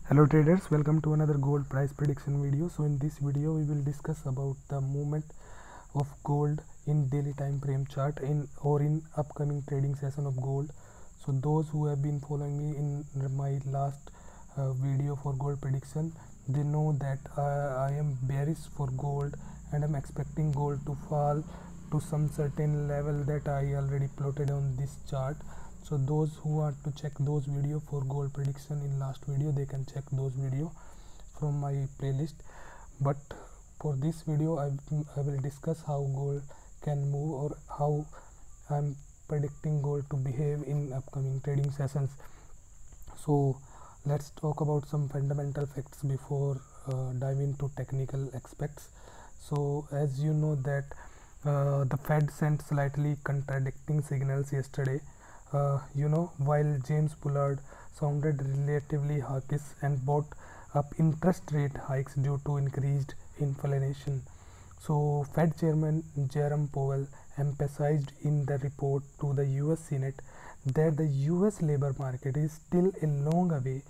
Hello traders, welcome to another gold price prediction video. So in this video we will discuss about the movement of gold in daily time frame chart in upcoming trading session of gold. So those who have been following me in my last video for gold prediction, they know that I am bearish for gold and I'm expecting gold to fall to some certain level that I already plotted on this chart. So those who want to check those video for gold prediction in last video, they can check those video from my playlist. But for this video I will discuss how gold can move or how I'm predicting gold to behave in upcoming trading sessions. So let's talk about some fundamental facts before dive into technical aspects. So as you know that the Fed sent slightly contradicting signals yesterday. While James Bullard sounded relatively hawkish and brought up interest rate hikes due to increased inflation. So Fed Chairman Jerome Powell emphasized in the report to the US Senate that the US labor market is still a long way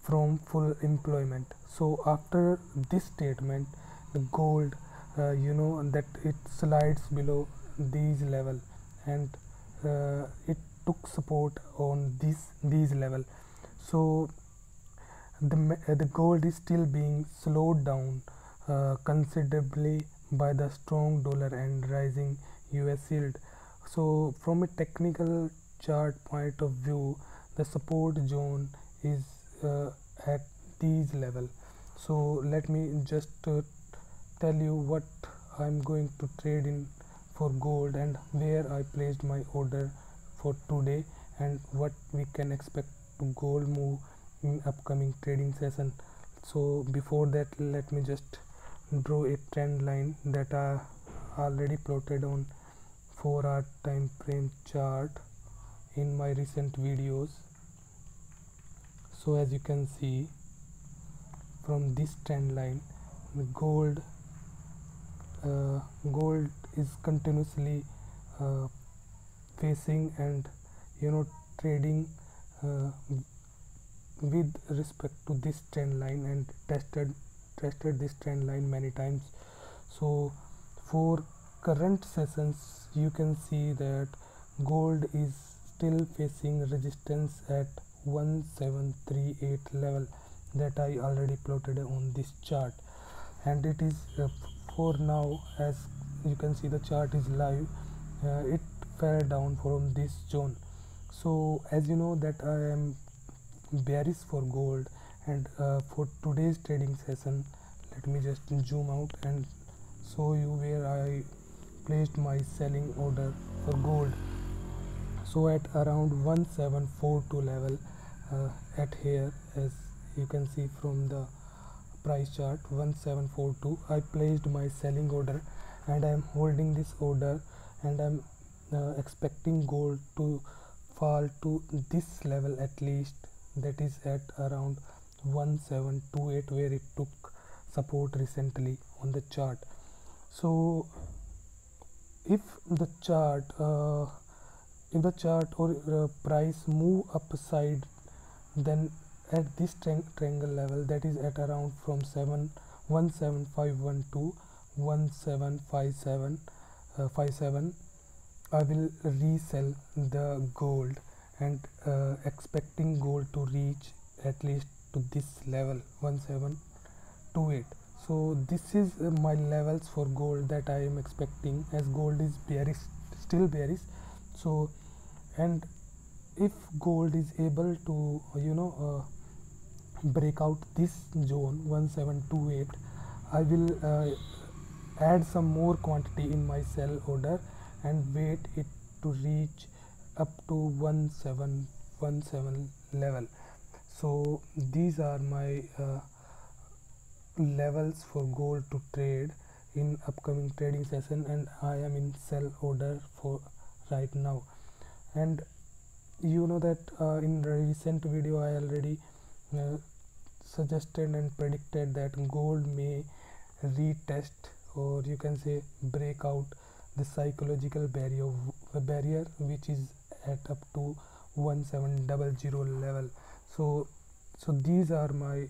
from full employment. So after this statement, the gold, that it slides below these level, and it took support on these level. So the gold is still being slowed down considerably by the strong dollar and rising US yield. So from a technical chart point of view, the support zone is at these level. So let me just tell you what I'm going to trade in for gold and where I placed my order for today and what we can expect to gold move in upcoming trading session. So before that, let me just draw a trend line that I already plotted on 4-hour time frame chart in my recent videos. So as you can see from this trend line, the gold is continuously facing and trading with respect to this trend line and tested this trend line many times. So for current sessions you can see that gold is still facing resistance at 1738 level that I already plotted on this chart, and it is for now, as you can see the chart is live, it fell down from this zone. So as you know that I am bearish for gold, and for today's trading session, let me just zoom out and show you where I placed my selling order for gold. So at around 1742 level, at here, as you can see from the price chart 1742, I placed my selling order and I am holding this order, and I am expecting gold to fall to this level at least, that is at around 1728 where it took support recently on the chart. So if the chart or price move upside, then at this triangle level, that is at around from 17512 to 1757, I will resell the gold and expecting gold to reach at least to this level 1728. So this is my levels for gold that I am expecting, as gold is bearish, still bearish. So, and if gold is able to break out this zone 1728, I will add some more quantity in my sell order and wait it to reach up to 1717 level. So these are my levels for gold to trade in upcoming trading session, and I am in sell order for right now. And you know that in the recent video I already suggested and predicted that gold may retest, or you can say break out the psychological barrier which is at up to 1700 level. So So these are my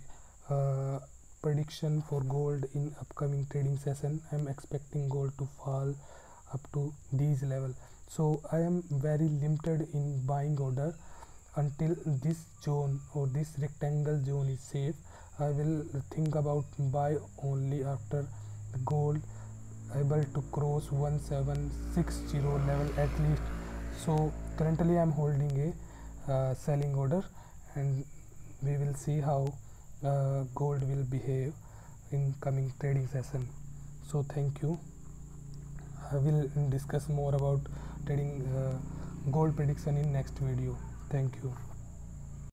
prediction for gold in upcoming trading session. I'm expecting gold to fall up to these level. So I am very limited in buying order until this zone or this rectangle zone is safe. I will think about buy only after the gold able to cross 1760 level at least. So currently I am holding a selling order, and we will see how gold will behave in coming trading session. So thank you. I will discuss more about trading gold prediction in next video. Thank you.